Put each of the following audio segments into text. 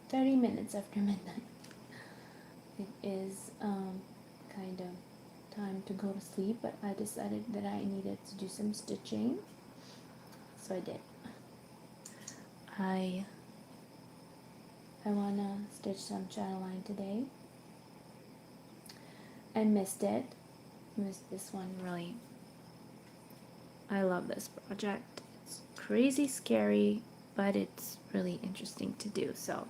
30 minutes after midnight. It is kind of time to go to sleep, but I decided that I needed to do some stitching, so I did. I wanna stitch some Chatelaine today. I missed it. Missed this one really. I love this project. It's crazy scary, but it's really interesting to do. So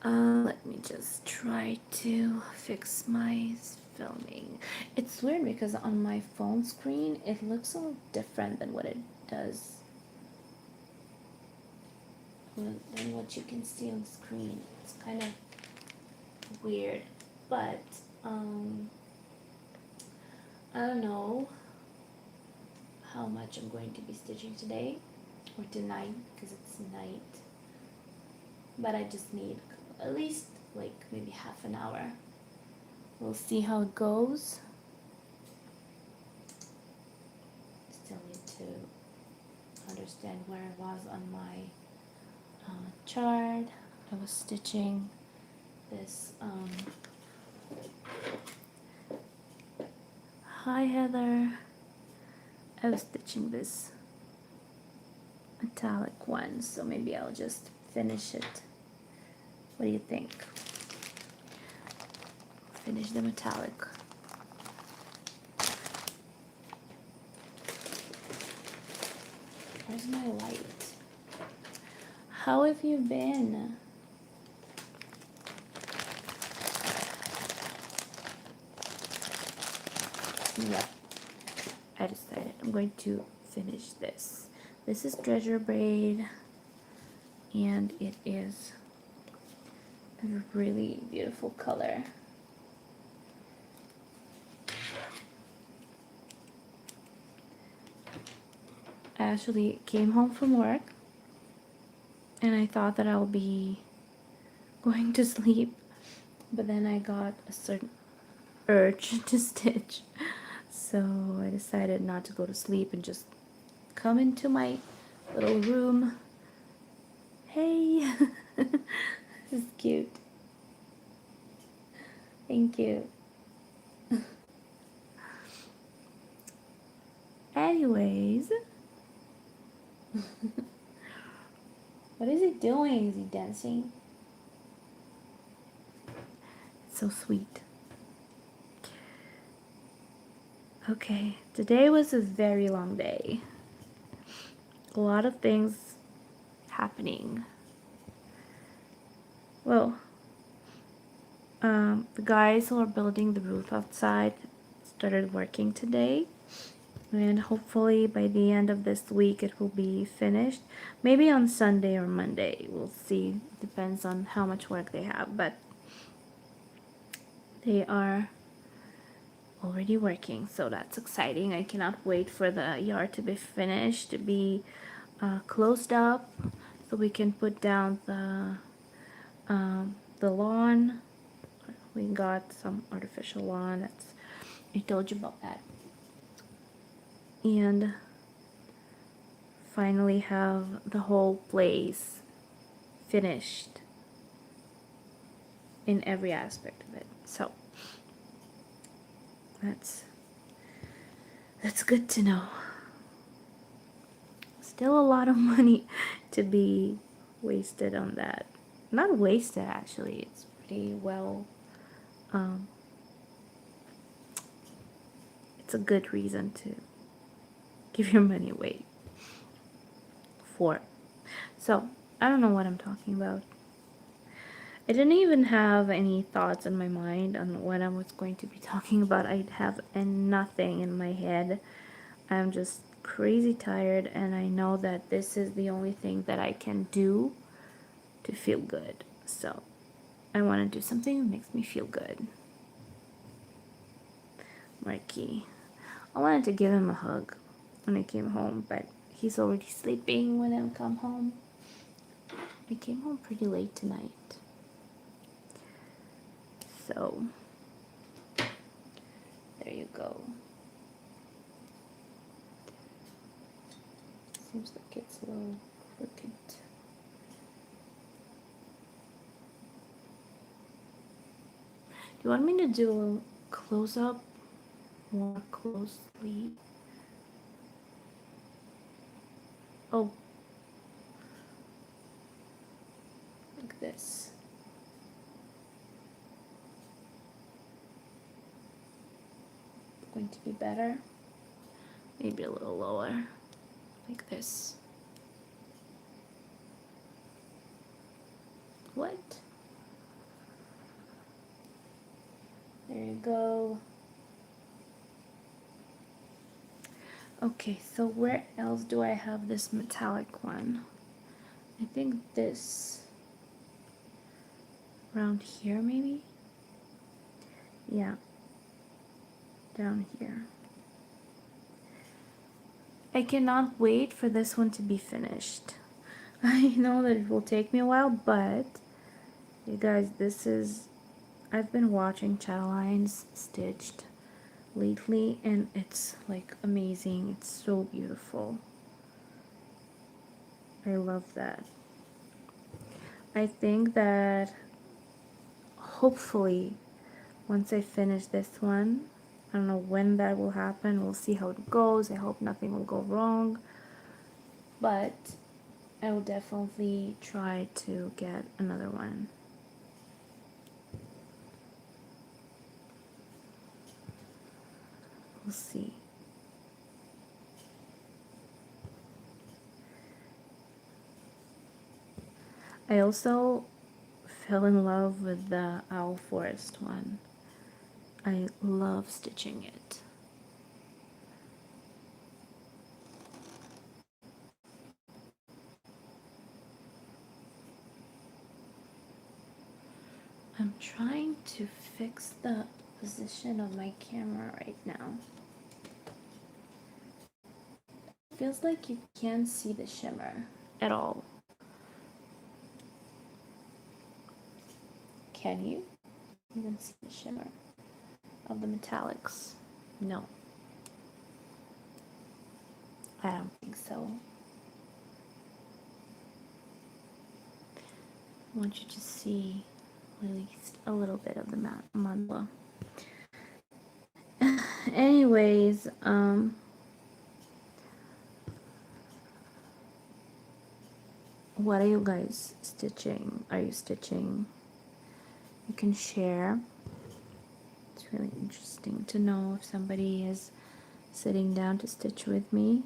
let me just try to fix my filming. It's weird because on my phone screen it looks a little different than what it does than what you can see on the screen. It's kind of weird, but I don't know how much I'm going to be stitching today or tonight because it's night, but I just need at least like maybe half an hour. We'll see how it goes. Still need to understand where I was on my chart. I was stitching this hi Heather. I was stitching this metallic one, so maybe I'll just finish it. What do you think? Finish the metallic. Where's my light? How have you been? Yep. I decided I'm going to finish this. This is treasure braid, and it is a really beautiful color. I actually came home from work and I thought that I'll be going to sleep, but then I got a certain urge to stitch, so I decided not to go to sleep and just come into my little room. Hey, this is cute. Thank you. Anyways, what is he doing? Is he dancing? It's so sweet. Okay, today was a very long day. A lot of things happening. Well, the guys who are building the roof outside started working today, and hopefully by the end of this week it will be finished. Maybe on Sunday or Monday, we'll see. Depends on how much work they have, but they are already working, so that's exciting. I cannot wait for the yard to be finished, to be closed up, so we can put down the lawn. We got some artificial lawn. That's, I told you about that. And finally have the whole place finished in every aspect of it. So that's good to know. Still a lot of money to be wasted on that. Not wasted, actually. It's pretty well. It's a good reason to give your money away for. So I don't know what I'm talking about. I didn't even have any thoughts in my mind on what I was going to be talking about. I have nothing in my head. I'm just crazy tired, and I know that this is the only thing that I can do to feel good. So I want to do something that makes me feel good. Marky. I wanted to give him a hug when I came home, but he's already sleeping when I come home. I came home pretty late tonight. So there you go. Seems like it's a little crooked. you want me to do a close-up more closely? Oh, like this. Going to be better. Maybe a little lower, like this. What? There you go. Okay, so where else do I have this metallic one? I think this around here maybe? Yeah, down here. I cannot wait for this one to be finished. I know that it will take me a while, but you guys, I've been watching Chatelaines stitched lately, and it's like amazing. It's so beautiful. I love that. I think that hopefully once I finish this one, I don't know when that will happen. We'll see how it goes. I hope nothing will go wrong. But I will definitely try to get another one. We'll see. I also fell in love with the Owl Forest one. I love stitching it. I'm trying to fix the position of my camera right now. It feels like you can't see the shimmer at all. Can you even see the shimmer of the metallics? No. I don't think so. I want you to see at least a little bit of the mandala. Anyways, what are you guys stitching? Are you stitching? You can share. It's really interesting to know if somebody is sitting down to stitch with me.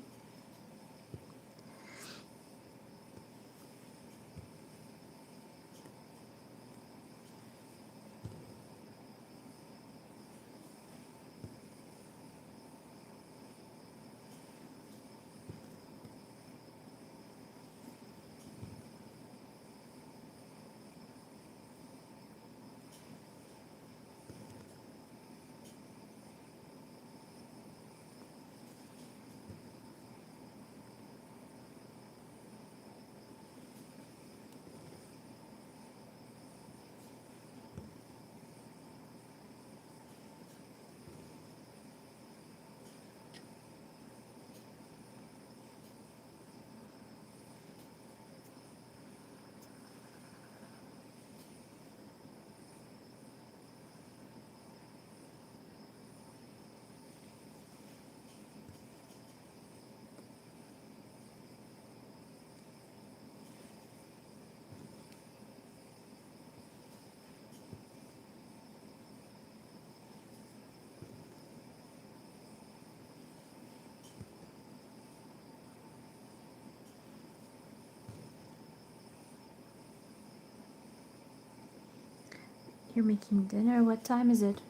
You're making dinner. What time is it?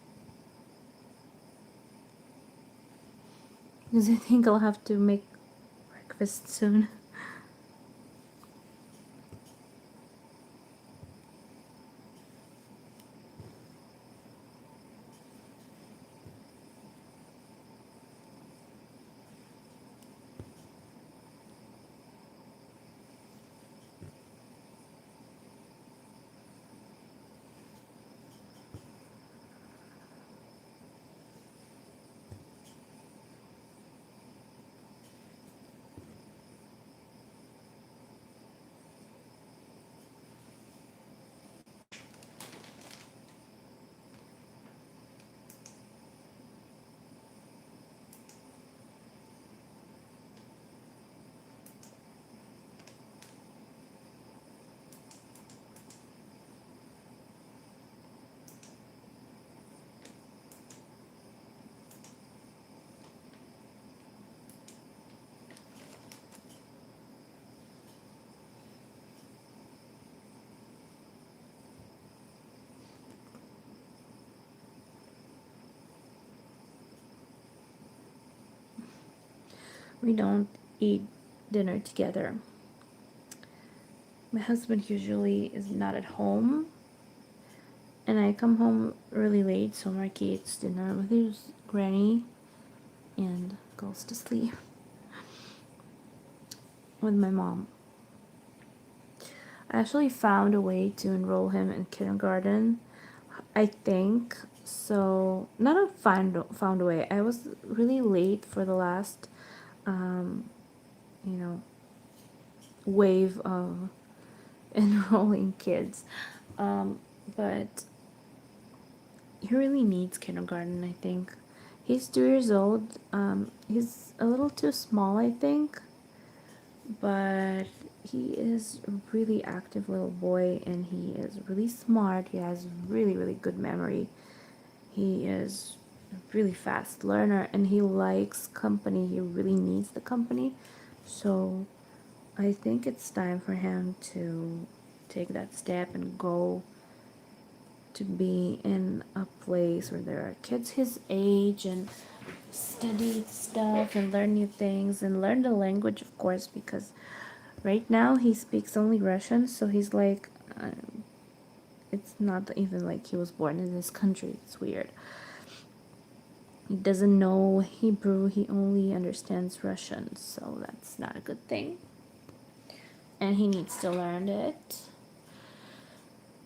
Because I think I'll have to make breakfast soon. We don't eat dinner together. My husband usually is not at home, and I come home really late, so Marky eats dinner with his granny and goes to sleep with my mom. I actually found a way to enroll him in kindergarten, I think. So, not a found a way. I was really late for the last, um, you know, wave of enrolling kids. But he really needs kindergarten, I think. He's 2 years old. He's a little too small, I think, but he is a really active little boy, and he is really smart. He has really, really good memory. He is a really fast learner, and he likes company. He really needs the company. So I think it's time for him to take that step and go to be in a place where there are kids his age and study stuff and learn new things and learn the language, of course, because right now he speaks only Russian. So he's like, it's not even like he was born in this country. It's weird. He doesn't know Hebrew, he only understands Russian, so that's not a good thing. And he needs to learn it.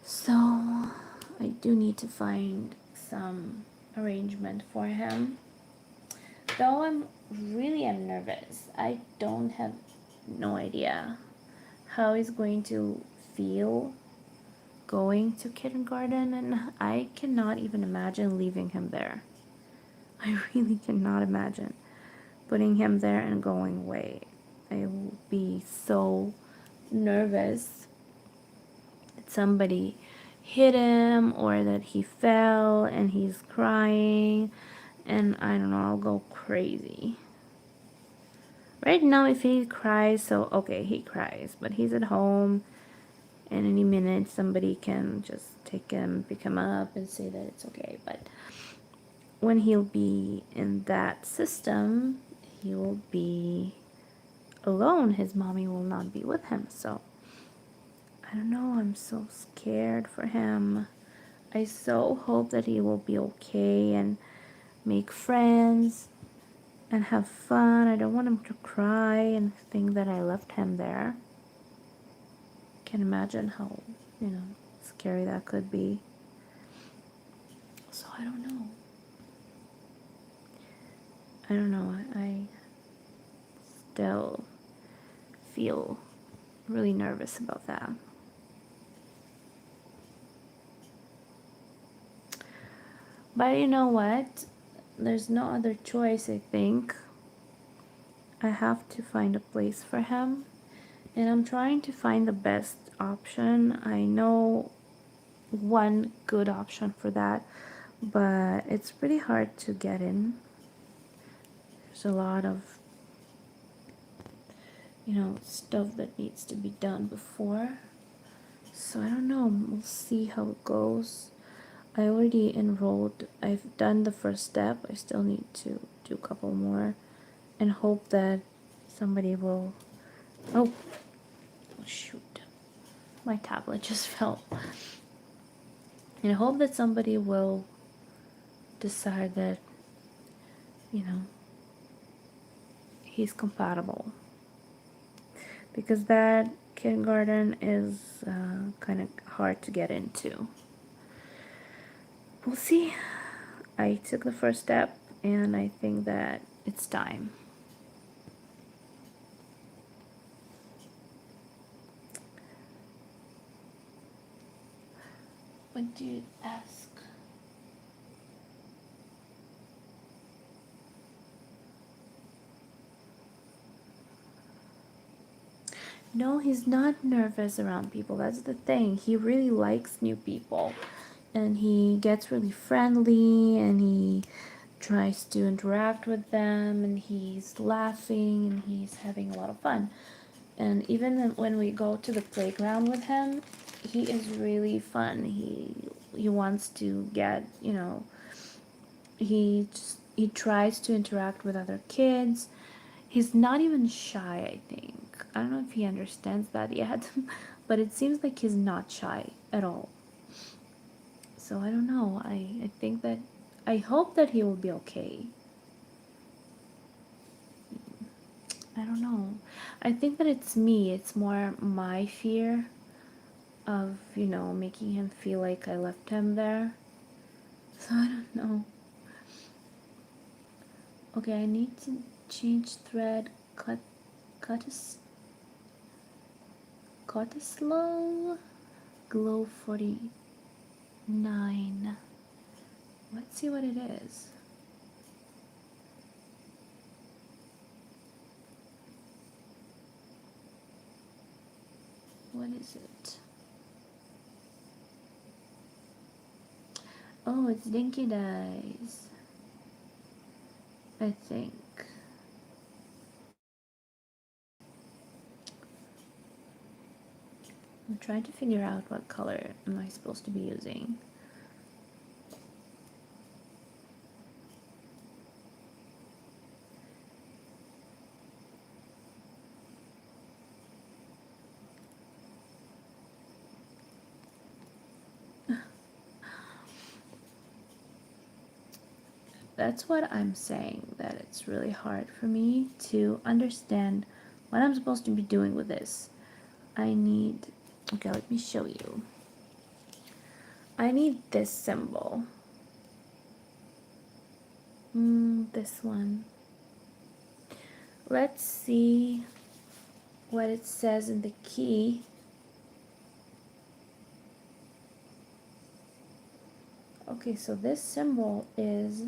So I do need to find some arrangement for him. Though I'm nervous. I don't have no idea how he's going to feel going to kindergarten, and I cannot even imagine leaving him there. I really cannot imagine putting him there and going away. I will be so nervous that somebody hit him or that he fell and he's crying, and I don't know, I'll go crazy. Right now, if he cries, so okay, he cries, but he's at home, and any minute somebody can just take him, pick him up, and say that it's okay. But when he'll be in that system, he will be alone. His mommy will not be with him. So I don't know, I'm so scared for him. I so hope that he will be okay and make friends and have fun. I don't want him to cry and think that I left him there. Can't imagine how, scary that could be. So I don't know. I still feel really nervous about that. But you know what? There's no other choice, I think. I have to find a place for him. And I'm trying to find the best option. I know one good option for that, but it's pretty hard to get in. There's a lot of, stuff that needs to be done before. So I don't know. We'll see how it goes. I already enrolled. I've done the first step. I still need to do a couple more and hope that somebody will. Oh, shoot. My tablet just fell. And I hope that somebody will decide that, he's compatible. Because that kindergarten is kind of hard to get into. We'll see. I took the first step, and I think that it's time. What do you ask? No, he's not nervous around people. That's the thing. He really likes new people. And he gets really friendly, and he tries to interact with them, and he's laughing, and he's having a lot of fun. And even when we go to the playground with him, he is really fun. He wants to get, he tries to interact with other kids. He's not even shy, I think. I don't know if he understands that yet, but it seems like he's not shy at all. So I don't know. I think that I hope that he will be okay. I don't know. I think that it's me. It's more my fear of, making him feel like I left him there. So I don't know. Okay, I need to change thread. Cut a slow. Glow 49. Let's see what it is. What is it? Oh, it's Dinky Dies, I think. I'm trying to figure out what color am I supposed to be using. That's what I'm saying, that it's really hard for me to understand what I'm supposed to be doing with this. Okay, let me show you. I need this symbol. This one. Let's see what it says in the key. Okay, so this symbol is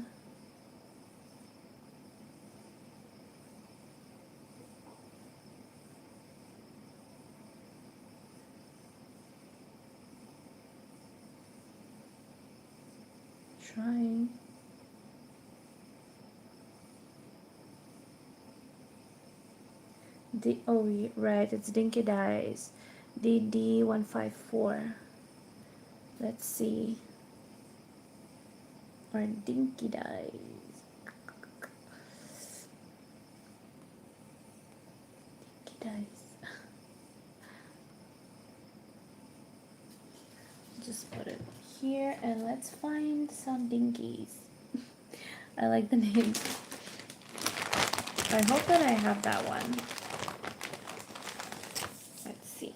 trying. Right, it's Dinky Dies. DD154. Let's see. Or Dinky Dies. Dinky Dies. Just put it here and let's find some dinkies. I like the name. I hope that I have that one. Let's see.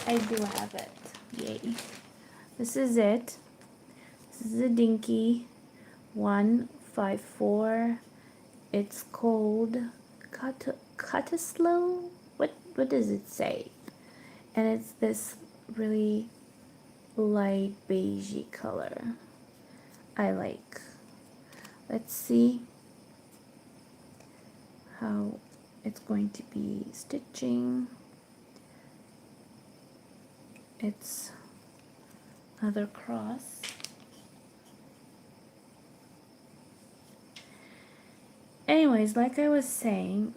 I do have it. Yay. This is it. This is a dinky 154. It's called cut slow. What does it say? And it's this really light beigey color. I like. Let's see how it's going to be stitching. It's another cross. Anyways, like I was saying,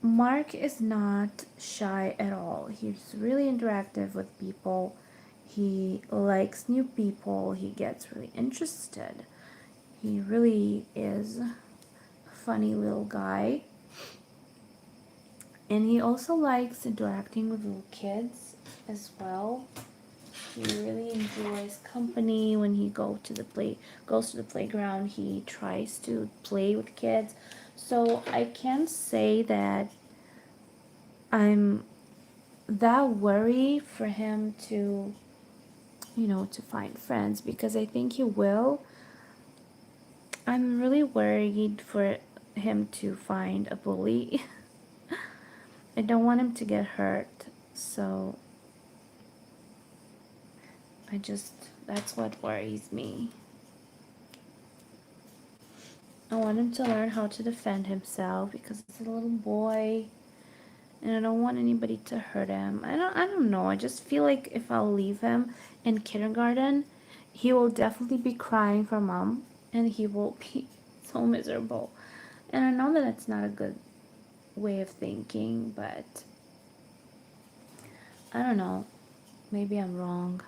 Mark is not shy at all. He's really interactive with people. He likes new people. He gets really interested. He really is a funny little guy. And he also likes interacting with little kids as well. He really enjoys company. When he goes to the playground, he tries to play with kids. So I can't say that I'm that worried for him to, to find friends, because I think he will. I'm really worried for him to find a bully. I don't want him to get hurt, so that's what worries me. I want him to learn how to defend himself, because he's a little boy and I don't want anybody to hurt him. I don't know. I just feel like if I'll leave him in kindergarten, he will definitely be crying for mom and he will be so miserable. And I know that that's not a good way of thinking, but I don't know, maybe I'm wrong,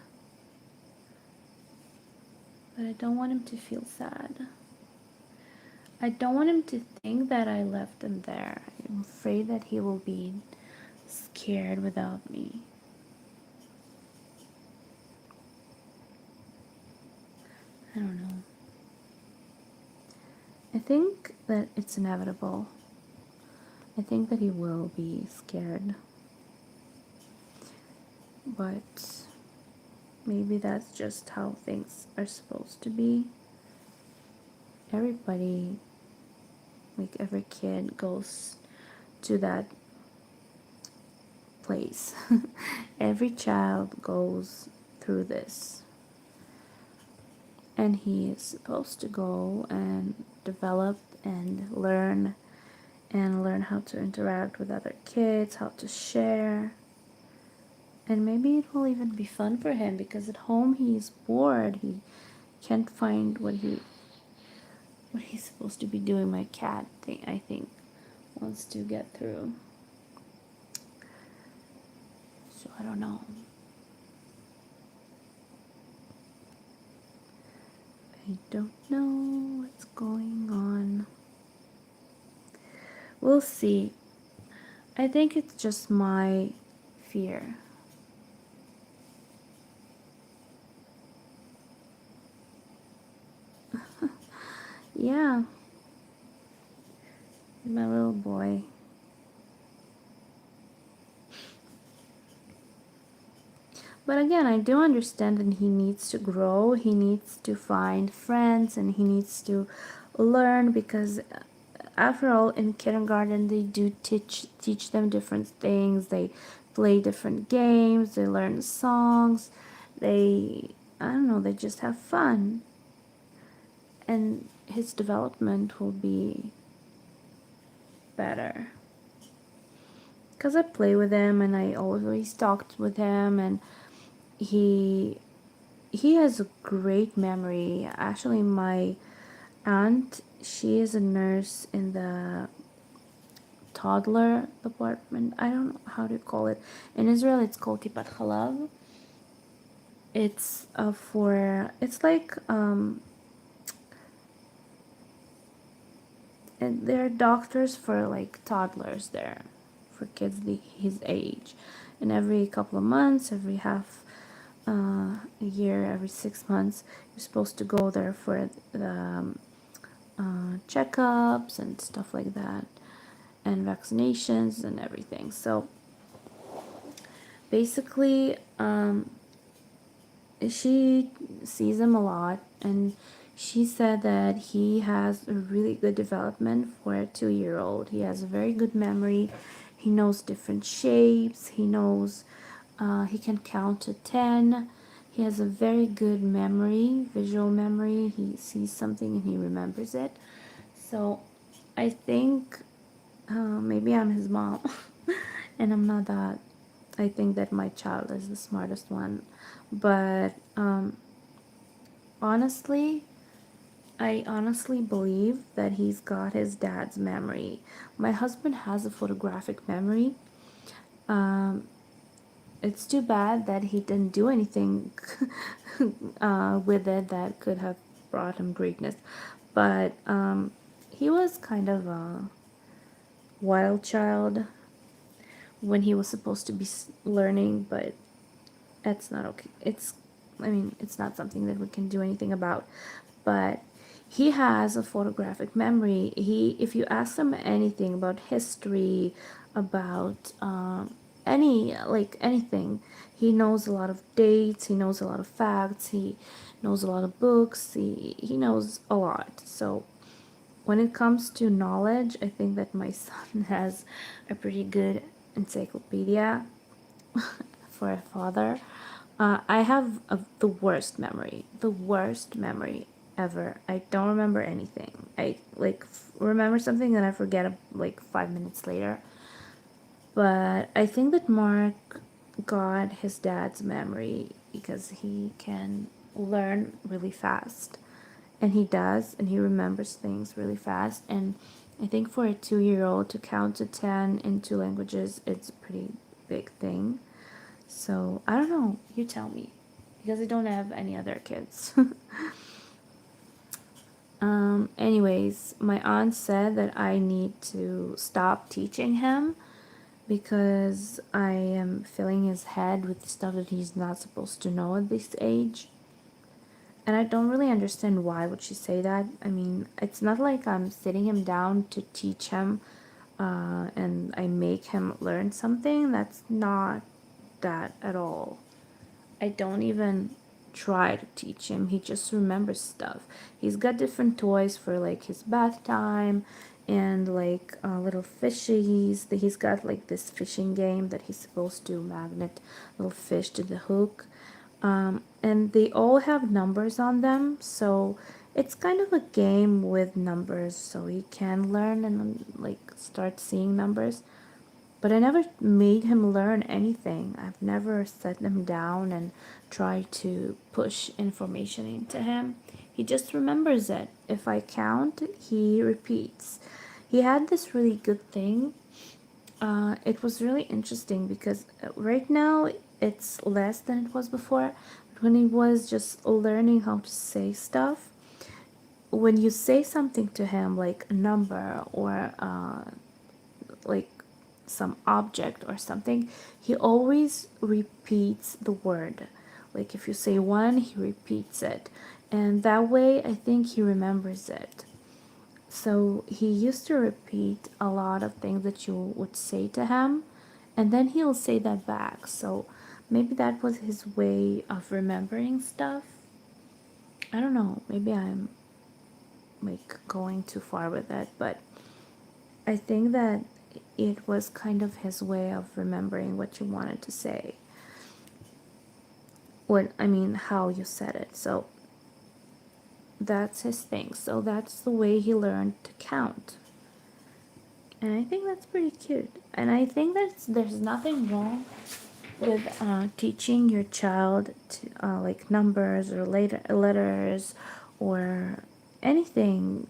but I don't want him to feel sad. I don't want him to think that I left him there. I'm afraid that he will be scared without me. I don't know. I think that it's inevitable. I think that he will be scared. But maybe that's just how things are supposed to be. Everybody, like every kid, goes to that place. Every child goes through this. And he is supposed to go and develop and learn how to interact with other kids, how to share. And maybe it will even be fun for him because at home he's bored. He can't find what he's supposed to be doing. My cat thing, I think, wants to get through. So I don't know. I don't know what's going on. We'll see. I think it's just my fear. Yeah, my little boy. But again, I do understand that he needs to grow, he needs to find friends, and he needs to learn because after all, in kindergarten they do teach them different things. They play different games, they learn songs, they, I don't know, they just have fun. And his development will be better. Because I play with him and I always talked with him, and he he has a great memory. Actually, my aunt, she is a nurse in the toddler department. I don't know how to call it. In Israel, it's called tipat halav. It's it's like and there are doctors for like toddlers there, for kids his age, and every couple of months, every half a year, every 6 months, you're supposed to go there for the checkups and stuff like that, and vaccinations and everything. So basically, she sees him a lot, and she said that he has a really good development for a 2-year-old. He has a very good memory. He knows different shapes. He knows he can count to 10. He has a very good memory, visual memory. He sees something and he remembers it. So I think maybe I'm his mom and I'm not that. I think that my child is the smartest one. But honestly, I honestly believe that he's got his dad's memory. My husband has a photographic memory. Um, it's too bad that he didn't do anything with it that could have brought him greatness. But he was kind of a wild child when he was supposed to be learning, but it's not okay. I mean, it's not something that we can do anything about. But he has a photographic memory. If you ask him anything about history, about like anything, he knows a lot of dates. He knows a lot of facts. He knows a lot of books. He knows a lot. So when it comes to knowledge, I think that my son has a pretty good encyclopedia for a father. I have the worst memory, ever. I don't remember anything. I like remember something and I forget like 5 minutes later. But I think that Mark got his dad's memory because he can learn really fast. And he does, and he remembers things really fast. And I think for a 2-year-old to count to 10 in 2 languages, it's a pretty big thing. So I don't know, you tell me, because I don't have any other kids. Anyways, my aunt said that I need to stop teaching him because I am filling his head with stuff that he's not supposed to know at this age. And I don't really understand why would she say that. I mean, it's not like I'm sitting him down to teach him and I make him learn something. That's not that at all. I don't even try to teach him. He just remembers stuff. He's got different toys for like his bath time and like little fishies. He's got like this fishing game that he's supposed to magnet little fish to the hook. And they all have numbers on them, so it's kind of a game with numbers, so he can learn and like start seeing numbers. But I never made him learn anything. I've never set him down and tried to push information into him. He just remembers it. If I count, he repeats. He had this really good thing. It was really interesting because right now it's less than it was before. But when he was just learning how to say stuff, when you say something to him like a number or like some object or something, he always repeats the word. Like if you say one, he repeats it. And that way, I think he remembers it. So he used to repeat a lot of things that you would say to him, and then he'll say that back. So maybe that was his way of remembering stuff. I don't know. Maybe I'm like going too far with it, but I think that it was kind of his way of remembering what you wanted to say. What I mean, how you said it. So that's his thing. So that's the way he learned to count. And I think that's pretty cute. And I think that there's nothing wrong with teaching your child to, like numbers or letters or anything,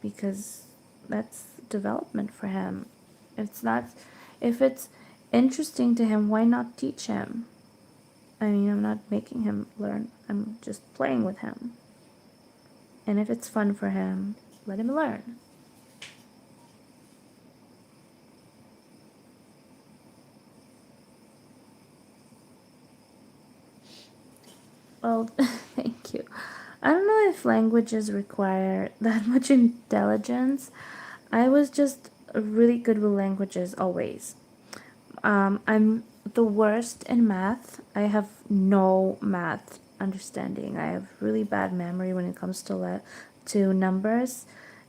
because that's development for him. It's not, if it's interesting to him, why not teach him? I mean, I'm not making him learn, I'm just playing with him. And if it's fun for him, let him learn. Well, thank you. I don't know if languages require that much intelligence. I was just really good with languages always. I'm the worst in math. I have no math understanding. I have really bad memory when it comes to numbers.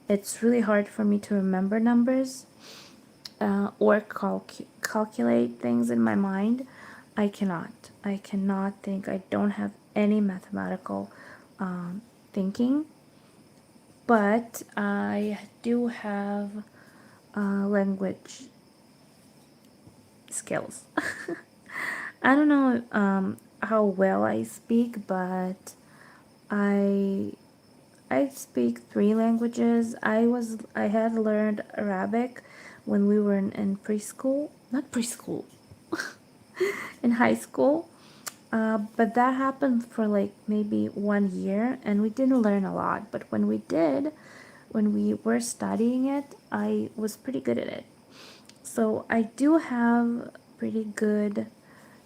It's really hard for me to remember numbers or calculate things in my mind. I cannot. I cannot think. I don't have any mathematical thinking, but I do have language skills. I don't know how well I speak, but I I speak three languages. I had learned Arabic when we were in preschool, not preschool, in high school. But that happened for like maybe 1 year, and we didn't learn a lot. But when we did, when we were studying it, I was pretty good at it. So I do have pretty good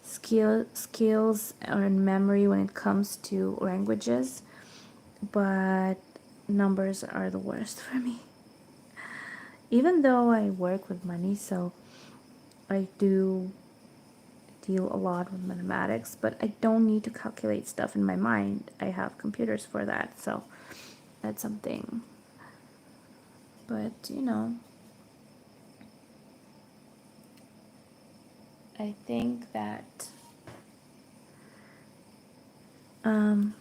skills and memory when it comes to languages, but numbers are the worst for me. Even though I work with money, so I do deal a lot with mathematics, but I don't need to calculate stuff in my mind. I have computers for that, so that's something. But I think that um,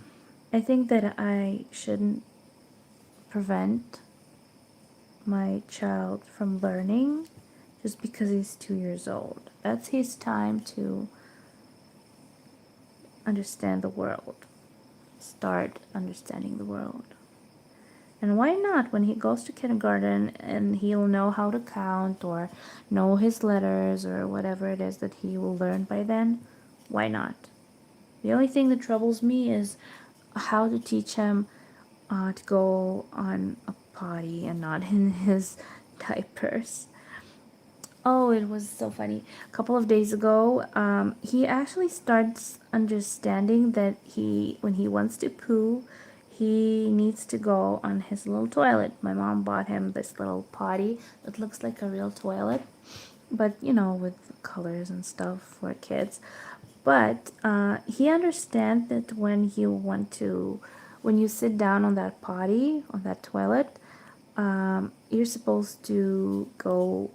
I think that I shouldn't prevent my child from learning just because he's 2 years old. That's his time to understand the world, start understanding the world. And why not when he goes to kindergarten and he'll know how to count or know his letters or whatever it is that he will learn by then? why not? The only thing that troubles me is how to teach him to go on a potty and not in his diapers. Oh, it was so funny. A couple of days ago, he actually starts understanding that when he wants to poo, he needs to go on his little toilet. My mom bought him this little potty that looks like a real toilet, but with colors and stuff for kids. But he understands that when you sit down on that potty, on that toilet, you're supposed to go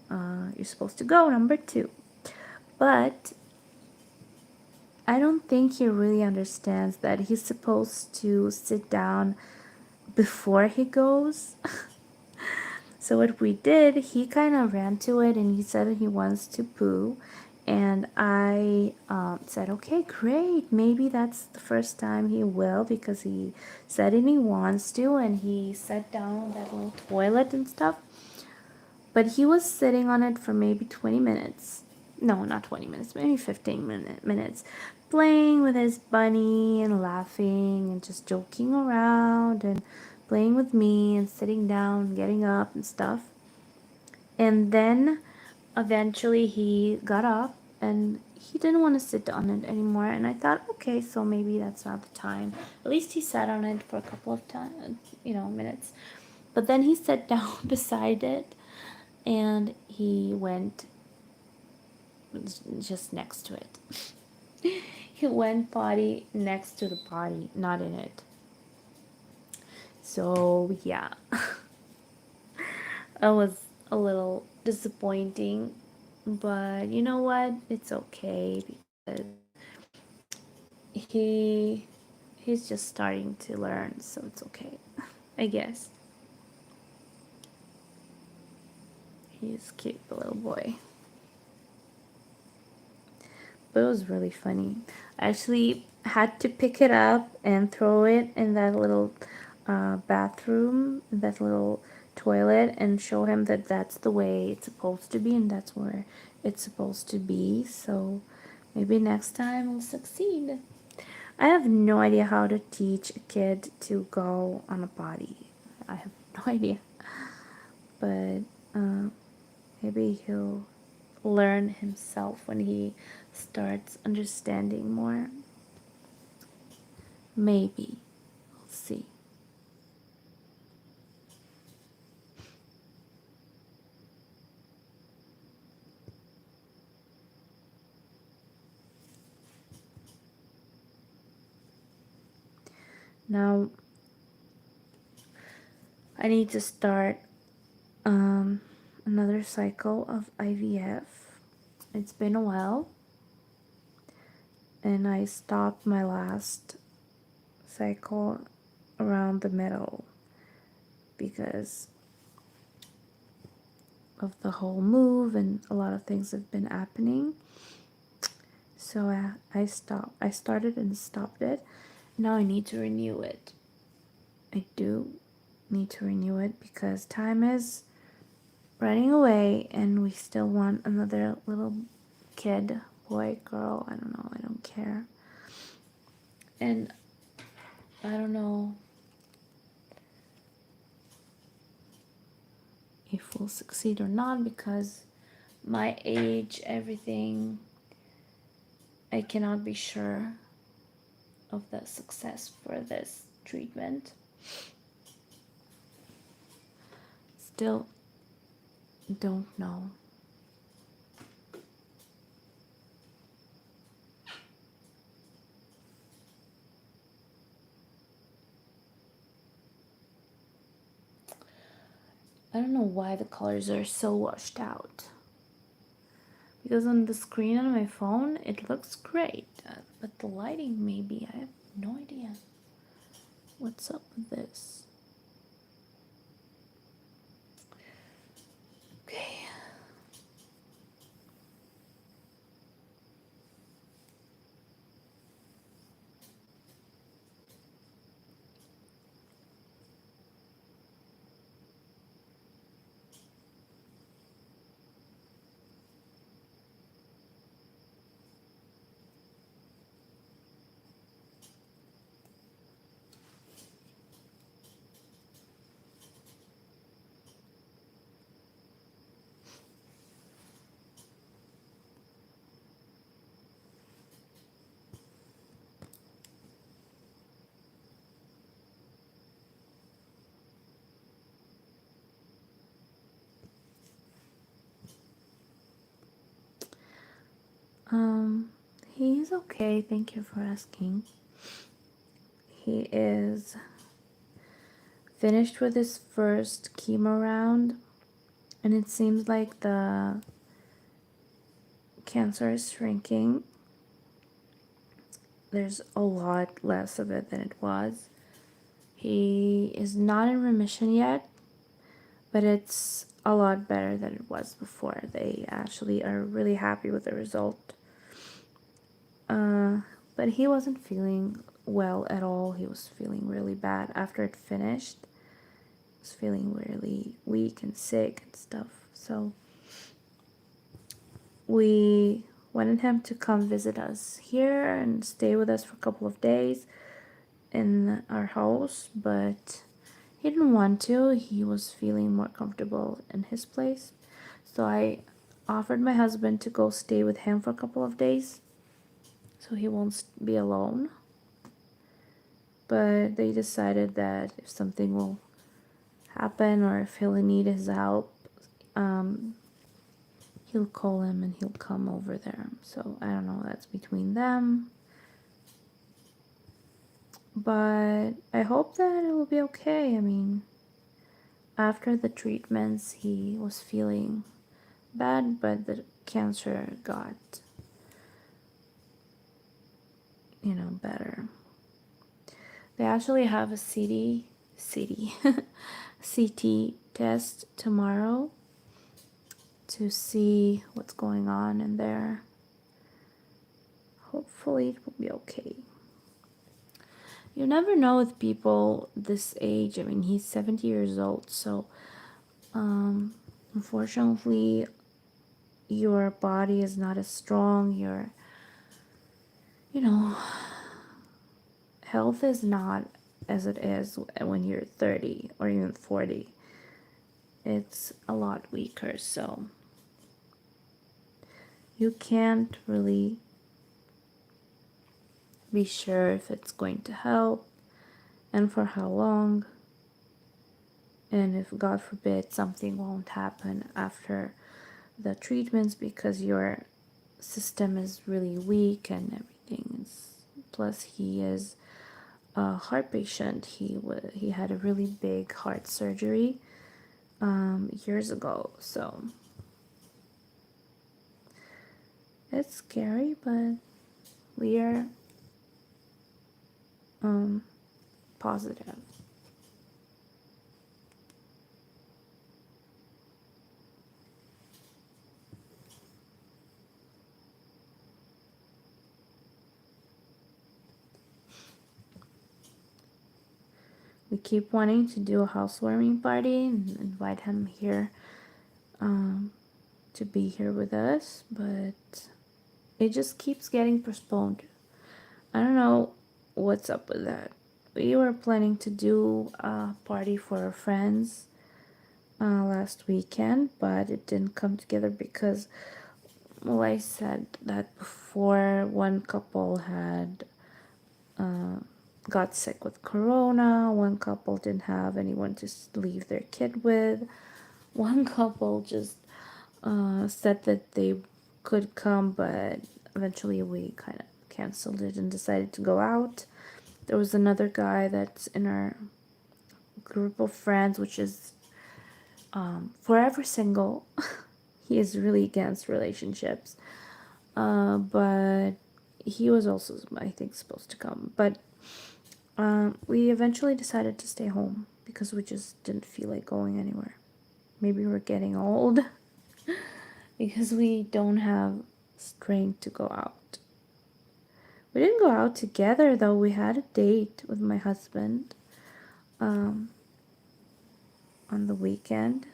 number two. But I don't think he really understands that he's supposed to sit down before he goes. So what we did, he kind of ran to it and he said that he wants to poo. And I said, okay, great. Maybe that's the first time he will, because he said and he wants to. And he sat down on that little toilet and stuff. But he was sitting on it for maybe 20 minutes. No, not 20 minutes, maybe 15 minutes. Playing with his bunny and laughing and just joking around and playing with me and sitting down, getting up and stuff. And then eventually he got up and he didn't want to sit on it anymore. And I thought, okay, so maybe that's not the time. At least he sat on it for a couple of minutes. But then he sat down beside it and he went just next to it. He went potty next to the potty, not in it. So yeah, it was a little disappointing, but you know what? It's okay because he's just starting to learn, so it's okay, I guess. He's cute, the little boy. But it was really funny. I actually had to pick it up and throw it in that little bathroom, that little toilet, and show him that that's the way it's supposed to be and that's where it's supposed to be. So maybe next time I'll succeed. I have no idea how to teach a kid to go on a potty. I have no idea. But maybe he'll learn himself when he starts understanding more. Maybe. We'll see. Now, I need to start another cycle of IVF. It's been a while, and I stopped my last cycle around the middle because of the whole move and a lot of things have been happening. So I stopped. I started and stopped it. Now I need to renew it. I do need to renew it because time is running away and we still want another little kid, boy, girl, I don't know, I don't care. And I don't know if we'll succeed or not because my age, everything, I cannot be sure of the success for this treatment. Still don't know. I don't know why the colors are so washed out. Because on the screen on my phone, it looks great. But the lighting, maybe, I have no idea. What's up with this? Okay. Um, he's okay. Thank you for asking. He is finished with his first chemo round, and it seems like the cancer is shrinking. There's a lot less of it than it was. He is not in remission yet, but it's a lot better than it was before. They actually are really happy with the result. Uh, but he wasn't feeling well at all. He was feeling really bad after it finished. He was feeling really weak and sick and stuff. So we wanted him to come visit us here and stay with us for a couple of days in our house, but he didn't want to. He was feeling more comfortable in his place. So I offered my husband to go stay with him for a couple of days so he won't be alone. But they decided that if something will happen or if he'll need his help, he'll call him and he'll come over there. So I don't know, that's between them. But I hope that it will be okay. I mean, after the treatments, he was feeling bad, but the cancer got, better. They actually have a CT test tomorrow to see what's going on in there. Hopefully it will be okay. You never know with people this age. I mean, he's 70 years old, so unfortunately your body is not as strong. Your, you know, health is not as it is when you're 30 or even 40. It's a lot weaker, so you can't really be sure if it's going to help and for how long, and if God forbid something won't happen after the treatments because your system is really weak and everything is, plus he is a heart patient. He had a really big heart surgery years ago, so it's scary, but we are positive. We keep wanting to do a housewarming party and invite him here to be here with us, but it just keeps getting postponed. I don't know what's up with that. We were planning to do a party for our friends last weekend, but it didn't come together because, well, I said that before, one couple had got sick with corona, one couple didn't have anyone to leave their kid with, one couple just said that they could come, but eventually we kind of canceled it and decided to go out. There was another guy that's in our group of friends, which is forever single. He is really against relationships, but he was also, I think, supposed to come. But we eventually decided to stay home because we just didn't feel like going anywhere. Maybe we're getting old because we don't have strength to go out. We didn't go out together though. We had a date with my husband on the weekend.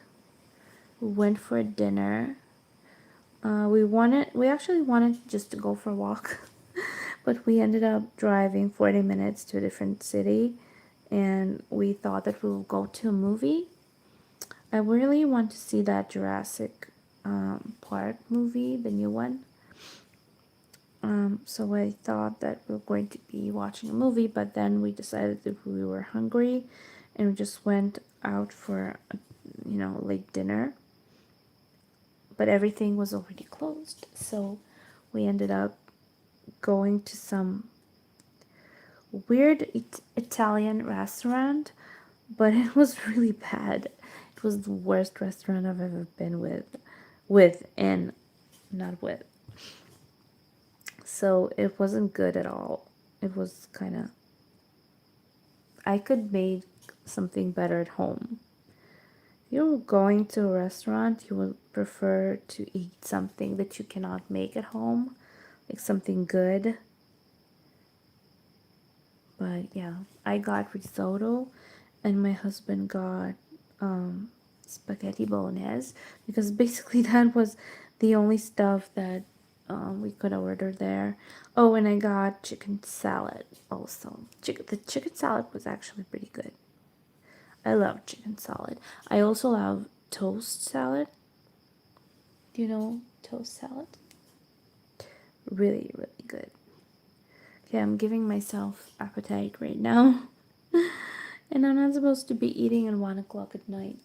We went for a dinner. We actually wanted just to go for a walk, but we ended up driving 40 minutes to a different city, and we thought that we would go to a movie. I really want to see that Jurassic Park movie, the new one. So I thought that we were going to be watching a movie, but then we decided that we were hungry, and we just went out for a, late dinner. But everything was already closed, so we ended up going to some weird Italian restaurant, but it was really bad. It was the worst restaurant I've ever been with and not with. So it wasn't good at all. It was kind of, I could make something better at home. If you're going to a restaurant, you would prefer to eat something that you cannot make at home, like something good. But yeah, I got risotto and my husband got spaghetti bolognese because basically that was the only stuff that we could order there. Oh, and I got chicken salad also. The chicken salad was actually pretty good. I love chicken salad. I also love toast salad. Do you know toast salad? Really, really good. Okay, I'm giving myself appetite right now. And I'm not supposed to be eating at 1 o'clock at night.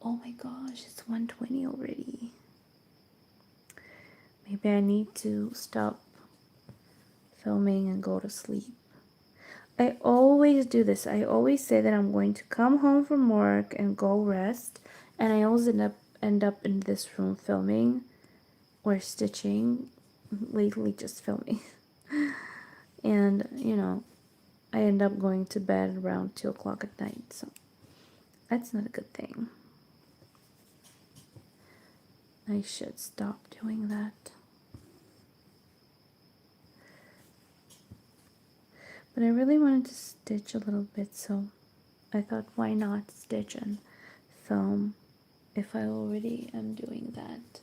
Oh my gosh, it's 1:20 already. Maybe I need to stop filming and go to sleep. I always do this. I always say that I'm going to come home from work and go rest, and I always end up in this room filming or stitching. Lately, just filming. And I end up going to bed around 2 o'clock at night, so that's not a good thing. I should stop doing that. But I really wanted to stitch a little bit, so I thought, why not stitch and film if I already am doing that?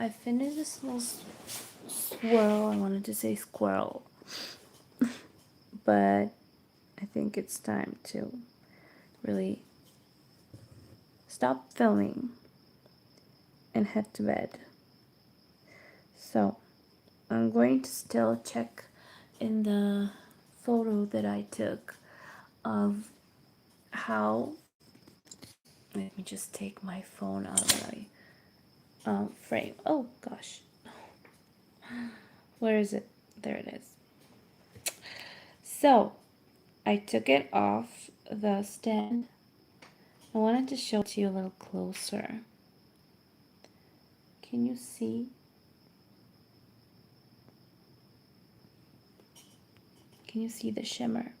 I finished this little swirl. I wanted to say squirrel, but I think it's time to really stop filming and head to bed. So I'm going to still check in the photo that I took of how, let me just take my phone out of my frame. Oh gosh, where is it? There it is. So I took it off the stand. I wanted to show it to you a little closer. Can you see? Can you see the shimmer?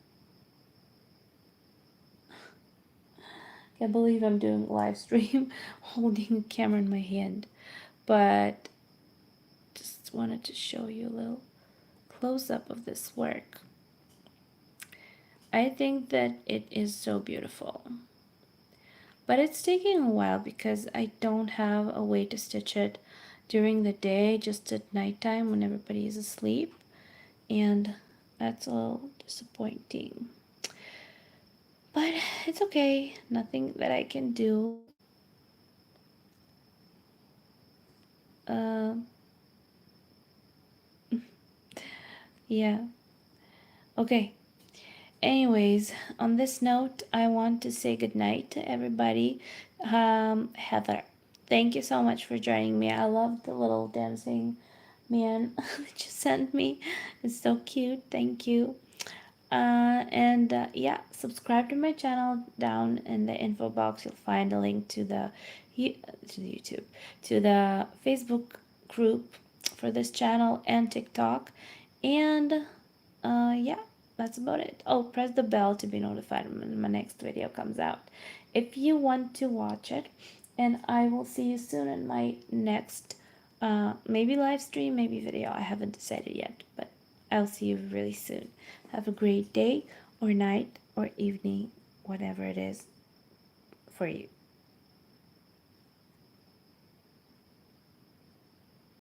Can't believe I'm doing a live stream holding a camera in my hand, but just wanted to show you a little close-up of this work. I think that it is so beautiful, but it's taking a while because I don't have a way to stitch it during the day, just at nighttime when everybody is asleep, and that's a little disappointing. But it's okay, nothing that I can do. Uh, yeah, okay. Anyways, on this note, I want to say goodnight to everybody. Heather, thank you so much for joining me. I love the little dancing man that you sent me. It's so cute. Thank you. And yeah, subscribe to my channel. Down in the info box you'll find a link to the YouTube, to the Facebook group for this channel and TikTok. And yeah, that's about it. Oh, press the bell to be notified when my next video comes out if you want to watch it. And I will see you soon in my next maybe live stream, maybe video. I haven't decided yet, but I'll see you really soon. Have a great day or night or evening, whatever it is for you.